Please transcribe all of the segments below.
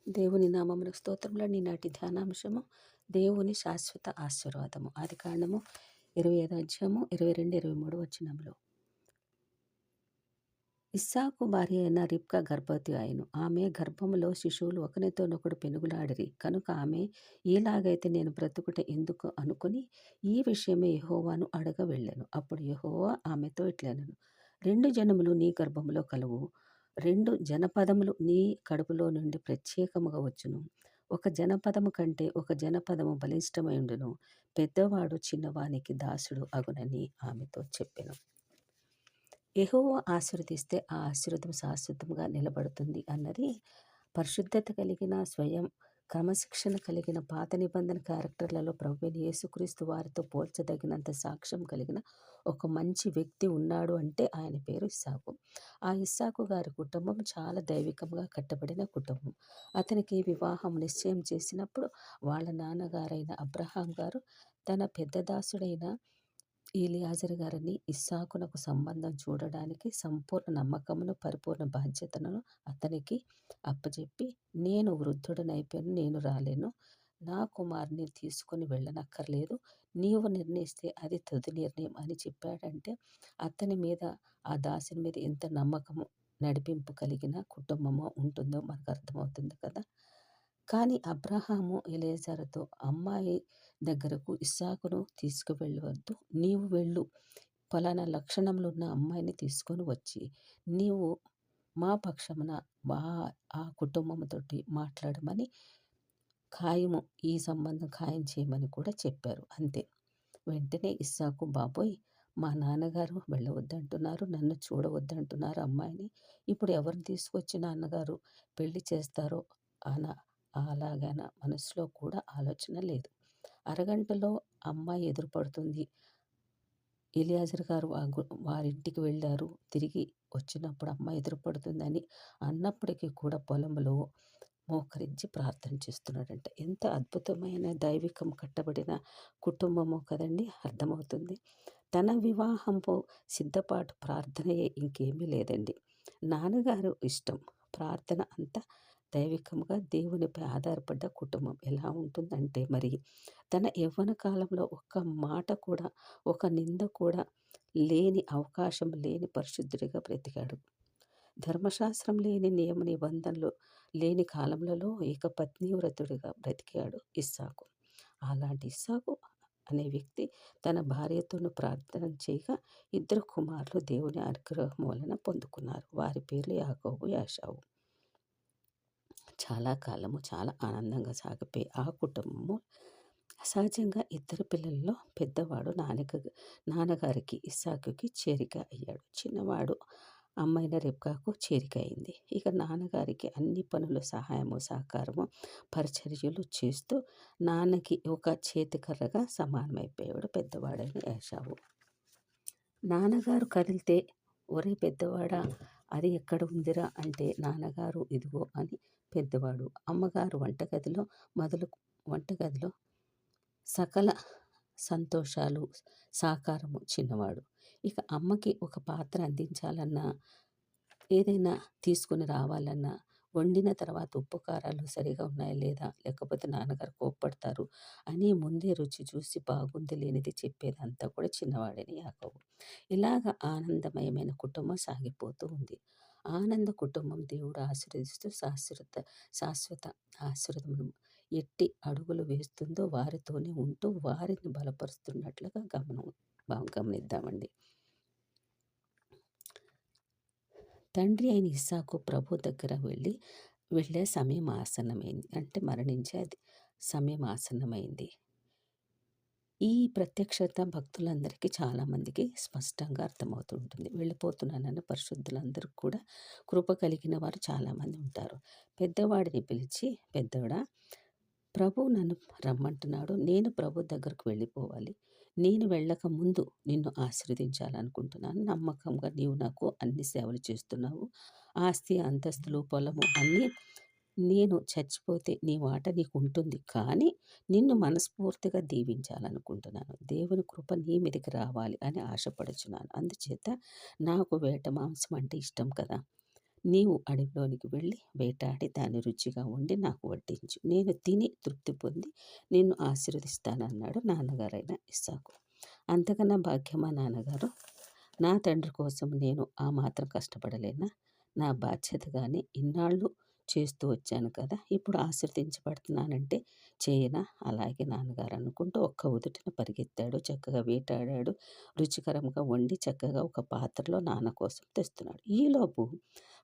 దేవుని నామమునకు స్తోత్రములు. ఈనాటి ధ్యానాంశము దేవుని శాశ్వత ఆశీర్వాదము. ఆదికాండము 25వ అధ్యాయము 22, 23 వచనములు. ఇస్సాకు భార్య అయిన రిబ్కా గర్భవతి అయ్యెను. ఆమె గర్భములో శిశువులు ఒకనితోనొకడు పెనుగులాడిరి. కనుక ఆమె, ఈలాగైతే నేను బ్రతుకుట ఎందుకు అనుకుని ఈ విషయమే యెహోవాను అడగ వెళ్ళెను. అప్పుడు యెహోవా ఆమెతో ఇట్లనెను, 2 జనములు నీ గర్భములో కలువు, 2 జనపదములు నీ కడుపులో నుండి ప్రత్యేకముగా వచ్చును. ఒక జనపదము కంటే ఒక జనపదము బలిష్టమైండును. పెద్దవాడు చిన్నవానికి దాసుడు అగునని ఆమెతో చెప్పెను. యెహోవా ఆశీర్వదిస్తే ఆ ఆశీర్వాదం శాశ్వతంగా నిలబడుతుంది అన్నది పరిశుద్ధత కలిగిన, స్వయం క్రమశిక్షణ కలిగిన పాత నిబంధన క్యారెక్టర్లలో ప్రభువైన యేసుక్రీస్తు వారితో పోల్చదగినంత సాక్ష్యం కలిగిన ఒక మంచి వ్యక్తి ఉన్నాడు అంటే ఆయన పేరు ఇస్సాకు. ఆ ఇస్సాకు గారి కుటుంబం చాలా దైవికంగా కట్టబడిన కుటుంబం. అతనికి వివాహం నిశ్చయం చేసినప్పుడు వాళ్ళ నాన్నగారైన అబ్రహాం గారు తన పెద్ద దాసుడైన ఎలియాజరు గారిని ఇస్సాకునకు సంబంధం చూడడానికి సంపూర్ణ నమ్మకమును, పరిపూర్ణ బాధ్యతను అతనికి అప్పచెప్పి, నేను వృద్ధుడనైపోయాను, నేను రాలేను, నా కుమారుని తీసుకొని వెళ్ళనక్కర్లేదు, నీవు నిర్ణయిస్తే అది తుది నిర్ణయం అని చెప్పాడంటే అతని మీద, ఆ దాసుని మీద ఎంత నమ్మకము, నడిపింపు కలిగిన కుటుంబమో ఉంటుందో మనకు అర్థమవుతుంది కదా. కానీ అబ్రహాము ఎలియాజరుతో, అమ్మాయి దగ్గరకు ఇస్సాకును తీసుకువెళ్ళవద్దు, నీవు వెళ్ళు, ఫలానా లక్షణములున్న అమ్మాయిని తీసుకొని వచ్చి నీవు మా పక్షమున ఆ కుటుంబంతోటి మాట్లాడమని ఖాయము, ఈ సంబంధం ఖాయం చేయమని కూడా చెప్పారు. అంతే. వెంటనే ఇస్సాకు, బాబోయ్, మా నాన్నగారు వెళ్ళవద్దంటున్నారు, నన్ను చూడవద్దంటున్నారు అమ్మాయిని, ఇప్పుడు ఎవరిని తీసుకొచ్చి నాన్నగారు పెళ్లి చేస్తారో అలాగన మనసులో కూడా ఆలోచన లేదు. అరగంటలో అమ్మాయి ఎదురుపడుతుంది. ఎలియాజరు గారు వారింటికి వెళ్ళారు. తిరిగి వచ్చినప్పుడు అమ్మాయి ఎదురుపడుతుందని అన్నప్పటికీ కూడా పొలంలో మోకరించి ప్రార్థన చేస్తున్నాడంట. ఎంత అద్భుతమైన దైవికం కట్టబడిన కుటుంబమో కదండి, అర్థమవుతుంది. తన వివాహంపై సిద్ధపాటు ప్రార్థనయే, ఇంకేమీ లేదండి. నాన్నగారు ఇష్టం, ప్రార్థన అంతా దైవికంగా దేవునిపై ఆధారపడ్డ కుటుంబం. ఎలా ఉంటుందంటే, మరి తన యవ్వన కాలంలో ఒక్క మాట కూడా, ఒక నింద కూడా లేని, అవకాశం లేని పరిశుద్ధుడిగా బ్రతికాడు. ధర్మశాస్త్రం లేని, నియమ నిబంధనలు లేని కాలంలో ఏకపత్ని వ్రతుడిగా బ్రతికాడు ఇస్సాకు. అలాంటి ఇస్సాకు అనే వ్యక్తి తన భార్యతోనూ ప్రార్థన చేయగా 2 కుమారులు దేవుని అనుగ్రహం వలన పొందుకున్నారు. వారి పేర్లు యాకోబు, యాషావు. చాలా కాలము చాలా ఆనందంగా సాగిపోయి ఆ కుటుంబము సహజంగా 2 పిల్లల్లో పెద్దవాడు నాన్నగారికి ఇస్సాకుకి చేరిక అయ్యాడు. చిన్నవాడు అమ్మాయిన రెబ్కాకు చేరిక అయింది. ఇక నాన్నగారికి అన్ని పనులు సహాయము, సహకారము, పరిచర్యలు చేస్తూ నాన్నకి ఒక చేతికర్రగా సమానమైపోయాడు పెద్దవాడైన యాషావు. నాన్నగారు కదిలితే, ఒరే పెద్దవాడా, అది ఎక్కడ ఉందిరా అంటే, నాన్నగారు ఇదిగో అని పెద్దవాడు. అమ్మగారు వంటగదిలో సకల సంతోషాలు, సహకారము చిన్నవాడు. ఇక అమ్మకి ఒక పాత్ర అందించాలన్నా, ఏదైనా తీసుకుని రావాలన్నా, వండిన తర్వాత ఉప్పు కారాలు సరిగా ఉన్నాయా లేదా, లేకపోతే నాన్నగారు కోప్పడతారు అని ముందే రుచి చూసి బాగుంది లేనిది చెప్పేదంతా కూడా చిన్నవాడని యాకోబు. ఇలాగ ఆనందమయమైన కుటుంబం సాగిపోతూ ఉంది. ఆనంద కుటుంబం దేవుడు ఆశీర్వదిస్తూ శాశ్వత ఆశీర్వాదమును ఎట్టి అడుగులు వేస్తుందో వారితోనే ఉంటూ వారిని బలపరుస్తున్నట్లుగా గమనిద్దామండి. తండ్రి అయిన ఇస్సాకు ప్రభు దగ్గర వెళ్ళే సమయం ఆసన్నమైంది. అంటే మరణించే సమయం ఆసన్నమైంది. ఈ ప్రత్యక్షత భక్తులందరికీ, చాలామందికి స్పష్టంగా అర్థమవుతుంటుంది. వెళ్ళిపోతున్నానన్న పరిశుద్ధులందరికీ కూడా కృప కలిగిన వారు చాలామంది ఉంటారు. పెద్దవాడిని పిలిచి, పెద్దవాడా, ప్రభు నన్ను రమ్మంటున్నాడు, నేను ప్రభు దగ్గరకు వెళ్ళిపోవాలి, నేను వెళ్ళక ముందు నిన్ను ఆశీర్వదించాలనుకుంటున్నాను. నమ్మకంగా నీవు నాకు అన్ని సేవలు చేస్తున్నావు, ఆస్తి, అంతస్తులు, పొలము అన్నీ, నేను చచ్చిపోతే నీ మాట నీకు ఉంటుంది, కానీ నిన్ను మనస్ఫూర్తిగా దీవించాలనుకుంటున్నాను. దేవుని కృప నీ మీదకి రావాలి అని ఆశపడుచున్నాను. అందుచేత నాకు వేట మాంసం అంటే ఇష్టం కదా, నీవు అడవిలోనికి వెళ్ళి వేటాడి దాన్ని రుచిగా వండి నాకు వడ్డించు. నేను తిని తృప్తి పొంది నిన్ను ఆశీర్వదిస్తానన్నాడు నాన్నగారైన ఇస్సాకు. అంతకన్నా భాగ్యమా నాన్నగారు? నా తండ్రి కోసం నేను ఆ మాత్రం కష్టపడలేనా? నా బాధ్యతగానే ఇన్నాళ్ళు చేస్తూ వచ్చాను కదా! ఇప్పుడు ఆశీర్వదించబడుతున్నానంటే చేయనా? అలాగే నాన్నగారు అనుకుంటూ ఒక్క ఉదుటున పరిగెత్తాడు. చక్కగా వేటాడాడు. రుచికరంగా వండి చక్కగా ఒక పాత్రలో నాన్న కోసం తెస్తున్నాడు. ఈలోపు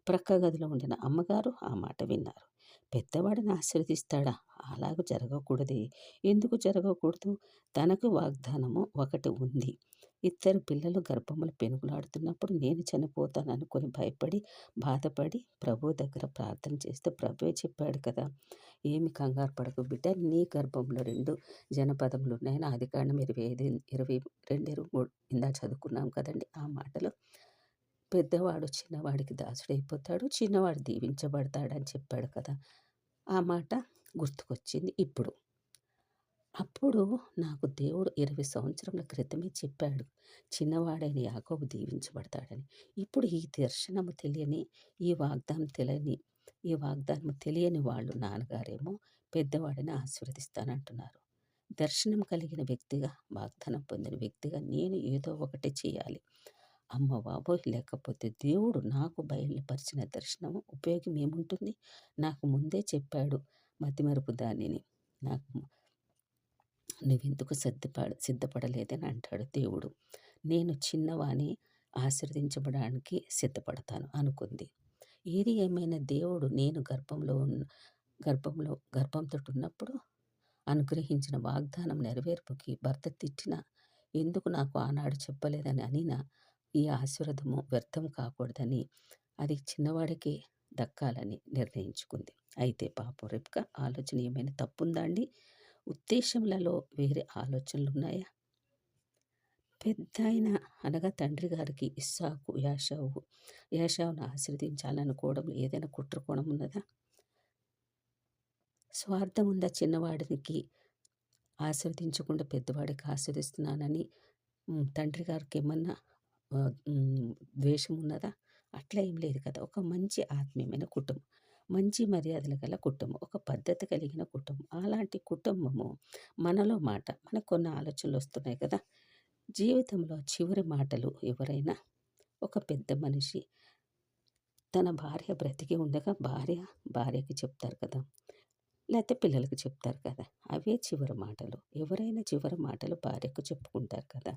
ప్రక్క గదిలో ఉండిన అమ్మగారు ఆ మాట విన్నారు. పెద్దవాడిని ఆశీర్వదిస్తాడా? అలాగ జరగకూడదే. ఎందుకు జరగకూడదు? తనకు వాగ్దానము ఒకటి ఉంది. ఇద్దరు పిల్లలు గర్భములో పెనుగులాడుతున్నప్పుడు నేను చనిపోతాననుకొని భయపడి, బాధపడి ప్రభు దగ్గర ప్రార్థన చేస్తే ప్రభువే చెప్పాడు కదా! ఏమి కంగారు పడకు బిడ్డ, నీ గర్భంలో 2 జనపదములున్నాయని ఆదికాండం 22, 23 ఇందాక చదువుకున్నాం కదండీ! ఆ మాటలు. పెద్దవాడు చిన్నవాడికి దాసుడైపోతాడు. చిన్నవాడు దీవించబడతాడని చెప్పాడు కదా! ఆ మాట గుర్తుకొచ్చింది ఇప్పుడు. అప్పుడు నాకు దేవుడు 20 సంవత్సరముల క్రితమే చెప్పాడు. చిన్నవాడైన యాకోబు దీవించబడతాడని. ఇప్పుడు ఈ దర్శనము తెలియని, ఈ వాగ్దానము తెలియని వాళ్ళు నాన్నగారేమో పెద్దవాడిని ఆశీర్వదిస్తానంటున్నారు. దర్శనం కలిగిన వ్యక్తిగా, వాగ్దానం పొందిన వ్యక్తిగా నేను ఏదో ఒకటి చేయాలి. అమ్మ బాబోయ్! లేకపోతే దేవుడు నాకు బయలుపరిచిన దర్శనము ఉపయోగం ఏముంటుంది? నాకు ముందే చెప్పాడు మతిమరుపు దానిని. నాకు నువ్వెందుకు సిద్ధపడలేదని అంటాడు దేవుడు. నేను చిన్నవాని ఆశీర్వదించబడడానికి సిద్ధపడతాను అనుకుంది. ఏది ఏమైనా దేవుడు నేను గర్భంతోటి ఉన్నప్పుడు అనుగ్రహించిన వాగ్దానం నెరవేర్పుకి భర్త తిట్టినా, ఎందుకు నాకు ఆనాడు చెప్పలేదని అనినా, ఈ ఆశీర్వాదము వ్యర్థం కాకూడదని అది చిన్నవాడికి దక్కాలని నిర్ణయించుకుంది. అయితే పాపం రెబ్కా ఆలోచన ఏమైనా తప్పుందా అండి? ఉద్దేశములలో వేరే ఆలోచనలున్నాయా? పెద్దాయన అనగా తండ్రి గారికి ఇస్సాకు, యాషావును ఆశీర్వదించాలనుకోవడంలో ఏదైనా కుట్ర కోణం ఉన్నదా? స్వార్థం ఉందా? చిన్నవాడికి ఆశీర్వదించకుండా పెద్దవాడికి ఆశీర్వదిస్తున్నానని తండ్రి గారికి ఏమన్నా ద్వేషం ఉన్నదా? అట్లా ఏం లేదు కదా! ఒక మంచి ఆత్మీయమైన కుటుంబం. మంచి మర్యాదలు గల కుటుంబం. ఒక పద్ధతి కలిగిన కుటుంబం. అలాంటి కుటుంబము మనలో మాట. మనకు కొన్ని ఆలోచనలు వస్తున్నాయి కదా! జీవితంలో చివరి మాటలు ఎవరైనా ఒక పెద్ద మనిషి తన భార్య బ్రతికి ఉండగా భార్యకి చెప్తారు కదా! లేతే పిల్లలకి చెప్తారు కదా! అవే చివరి మాటలు. ఎవరైనా చివరి మాటలు భార్యకు చెప్పుకుంటారు కదా!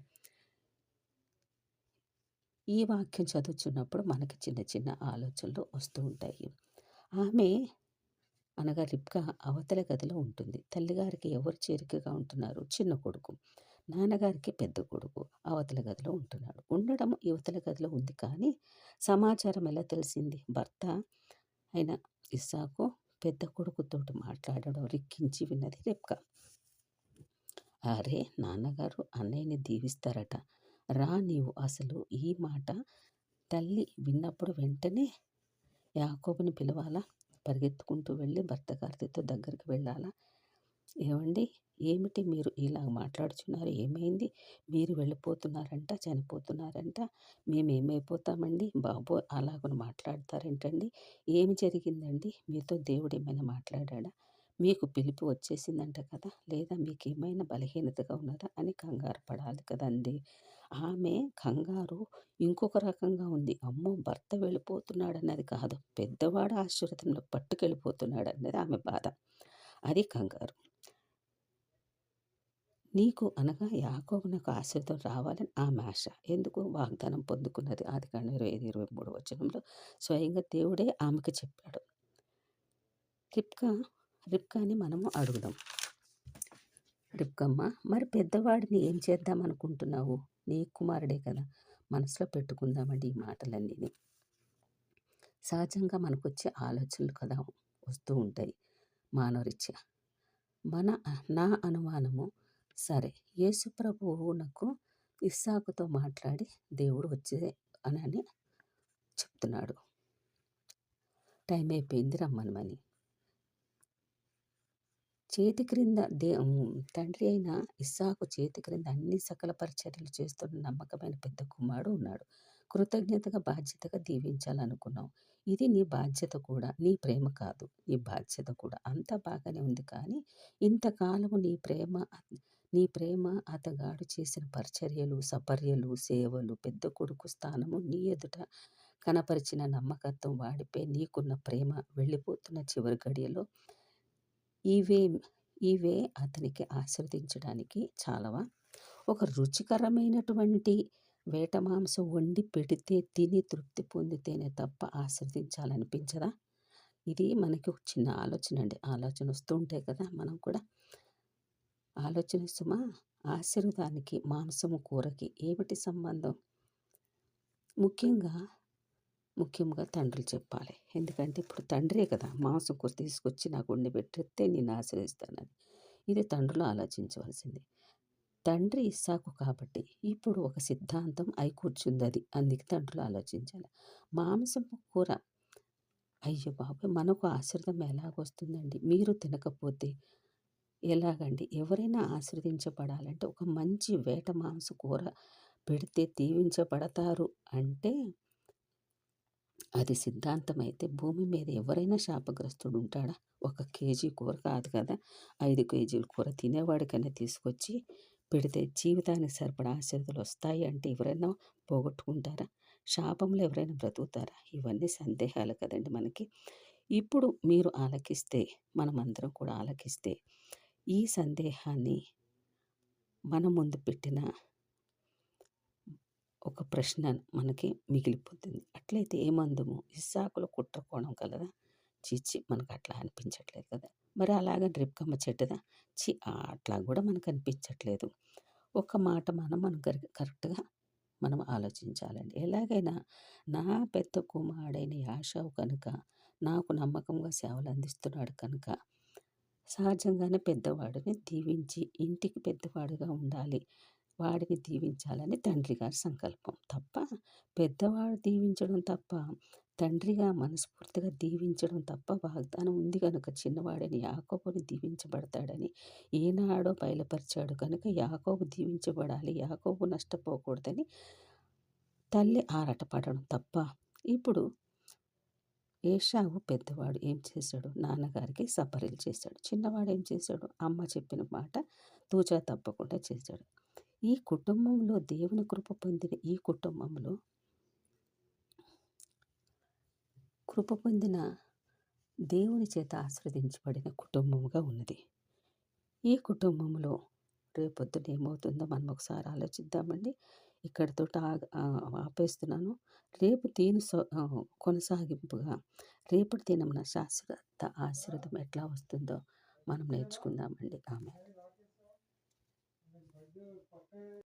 ఈ వాక్యం చదువుతున్నప్పుడు మనకి చిన్న చిన్న ఆలోచనలు వస్తూ ఉంటాయి. ఆమె అనగా రిబ్కా అవతల గదిలో ఉంటుంది. తల్లిగారికి ఎవరు చేరికగా ఉంటున్నారు? చిన్న కొడుకు. నాన్నగారికి పెద్ద కొడుకు అవతల గదిలో ఉంటున్నాడు. ఉండడం యువతల గదిలో ఉంది కానీ సమాచారం ఎలా తెలిసింది? భర్త అయిన ఇస్సాకు పెద్ద కొడుకుతోటి మాట్లాడడం రిక్కించి విన్నది రెబ్కా. అరే! నాన్నగారు అన్నయ్యని దీవిస్తారట. రా నీవు. అసలు ఈ మాట తల్లి విన్నప్పుడు వెంటనే యాకోబుని పిలవాలా? పరిగెత్తుకుంటూ వెళ్ళి భర్త గారితో దగ్గరికి వెళ్ళాలా? ఏవండి, ఏమిటి మీరు ఇలా మాట్లాడుచున్నారు? ఏమైంది? మీరు వెళ్ళిపోతున్నారంట, చనిపోతున్నారంట. మేమేమైపోతామండి? బాబోయ్! అలాగని మాట్లాడతారేంటండి? ఏమి జరిగిందండి? మీతో దేవుడేమైనా మాట్లాడాడా? మీకు పిలుపు వచ్చేసిందంట కదా! లేదా మీకేమైనా బలహీనతగా ఉన్నదా? అని కంగారు పడాలి కదండీ! ఆమె కంగారు ఇంకొక రకంగా ఉంది. అమ్మో! భర్త వెళ్ళిపోతున్నాడన్నది కాదు. పెద్దవాడు ఆశీర్వాదంలో పట్టుకెళ్ళిపోతున్నాడన్నది ఆమె బాధ. అది కంగారు. నీకు అనగా యాకోబు నాకు ఆశీర్వాదం రావాలని ఆమె ఆశ. ఎందుకు? వాగ్దానం పొందుకున్నది. ఆదికాండం 25, 23 వచనంలో స్వయంగా దేవుడే ఆమెకు చెప్పాడు. రిబ్కాని మనము అడుగుదాం. రిబ్కమ్మ, మరి పెద్దవాడిని ఏం చేద్దాం అనుకుంటున్నావు? నీ కుమారుడే కదా! మనసులో పెట్టుకుందామండి ఈ మాటలన్నీని. సహజంగా మనకొచ్చే ఆలోచనలు కదా వస్తూ ఉంటాయి మానవరీత్యా. నా అనుమానము, సరే యేసు ప్రభువునకు ఇస్సాకుతో మాట్లాడి దేవుడు వచ్చే అని చెప్తున్నాడు. టైం అయిపోయింది రమ్మనమని. చేతి క్రింద తండ్రి అయిన ఇస్సాకు చేతి క్రింద అన్ని సకల పరిచర్యలు చేస్తున్న నమ్మకమైన పెద్ద కుమారుడు ఉన్నాడు. కృతజ్ఞతగా బాధ్యతగా దీవించాలనుకున్నాం. ఇది నీ బాధ్యత కూడా. నీ ప్రేమ కాదు. నీ బాధ్యత కూడా. అంతా బాగానే ఉంది కానీ, ఇంతకాలము నీ ప్రేమ అతగాడు చేసిన పరిచర్యలు, సపర్యలు, సేవలు, పెద్ద కొడుకు స్థానము, నీ ఎదుట కనపరిచిన నమ్మకత్వం, వాడిపై నీకున్న ప్రేమ వెళ్ళిపోతున్న చివరి గడియలో ఇవే ఇవే అతనికి ఆశీర్వదించడానికి చాలవా? ఒక రుచికరమైనటువంటి వేట మాంసం వండి పెడితే తిని తృప్తి పొందితేనే తప్ప ఆశీర్వదించాలనిపించదా? ఇది మనకి ఒక చిన్న ఆలోచన అండి. ఆలోచన వస్తూ ఉంటాయి కదా! మనం కూడా ఆలోచన సుమా. ఆశీర్వాదానికి మాంసము కూరకి ఏమిటి సంబంధం? ముఖ్యంగా ముఖ్యంగా తండ్రులు చెప్పాలి. ఎందుకంటే ఇప్పుడు తండ్రే కదా మాంసం కూర తీసుకొచ్చి నాకు వండి పెట్టితే నేను ఆశీర్వదిస్తానని. ఇది తండ్రులు ఆలోచించవలసింది. తండ్రి ఇస్సాకు కాబట్టి ఇప్పుడు ఒక సిద్ధాంతం అయి కూర్చుందది. అందుకే తండ్రులు ఆలోచించాలి. మాంసపు కూర అయ్య బాబోయ్! మనకు ఆశీర్వాదం ఎలాగొస్తుందండి? మీరు తినకపోతే ఎలాగండి? ఎవరైనా ఆశీర్వదించబడాలంటే ఒక మంచి వేట మాంసం కూర పెడితే దీవించబడతారు అంటే అది సిద్ధాంతమైతే భూమి మీద ఎవరైనా శాపగ్రస్తుడు ఉంటాడా? ఒక కేజీ కూర కాదు కదా! 5 కేజీల కూర తినేవాడికైనా తీసుకొచ్చి పెడితే జీవితానికి సరిపడా ఆశీర్వాదాలు వస్తాయి అంటే ఎవరైనా పోగొట్టుకుంటారా? శాపంలో ఎవరైనా బ్రతుకుతారా? ఇవన్నీ సందేహాలు కదండి మనకి. ఇప్పుడు మీరు ఆలకిస్తే, మనమందరం కూడా ఆలకిస్తే, ఈ సందేహాన్ని మన ముందు పెట్టిన ఒక ప్రశ్న మనకి మిగిలిపోతుంది. అట్లయితే ఏమందుము? ఇస్సాకులో కుట్ర కోణం కలదా? ఛీ! మనకు అట్లా అనిపించట్లేదు కదా! మరి అలాగని రిబ్కమ్మ చెడ్డదా? అట్లా కూడా మనకు అనిపించట్లేదు. ఒక మాట మనం కరెక్ట్‌గా మనం ఆలోచించాలండి. ఎలాగైనా నా పెద్ద కుమారుడైన యాషావు కనుక నాకు నమ్మకంగా సేవలు అందిస్తున్నాడు కనుక సహజంగానే పెద్దవాడిని దీవించి ఇంటికి పెద్దవాడిగా ఉండాలి. వాడిని దీవించాలని తండ్రి గారి సంకల్పం. తప్ప పెద్దవాడు దీవించడం తప్ప, తండ్రిగా మనస్ఫూర్తిగా దీవించడం తప్ప వాగ్దానం ఉంది కనుక చిన్నవాడైన యాకోబుని దీవించబడతాడని ఏనాడో బయలుపరిచాడు కనుక యాకోబు దీవించబడాలి, యాకోబు నష్టపోకూడదని తల్లి ఆరాటపడడం తప్ప. ఇప్పుడు ఏశావు పెద్దవాడు ఏం చేశాడు? నాన్నగారికి సపర్యలు చేశాడు. చిన్నవాడు ఏం చేశాడు? అమ్మ చెప్పిన మాట తూచా తప్పకుండా చేశాడు. ఈ కుటుంబంలో దేవుని కృప పొందిన కృప పొందిన దేవుని చేత ఆశీర్వదించబడిన కుటుంబముగా ఉన్నది. ఈ కుటుంబంలో రేపొద్దున ఏమవుతుందో మనం ఒకసారి ఆలోచిద్దామండి. ఇక్కడితోటి ఆపేస్తున్నాను. రేపు కొనసాగింపుగా రేపటి దినమున శాశ్వత ఆశీర్వాదం ఎట్లా వస్తుందో మనం నేర్చుకుందామండి. ఆమె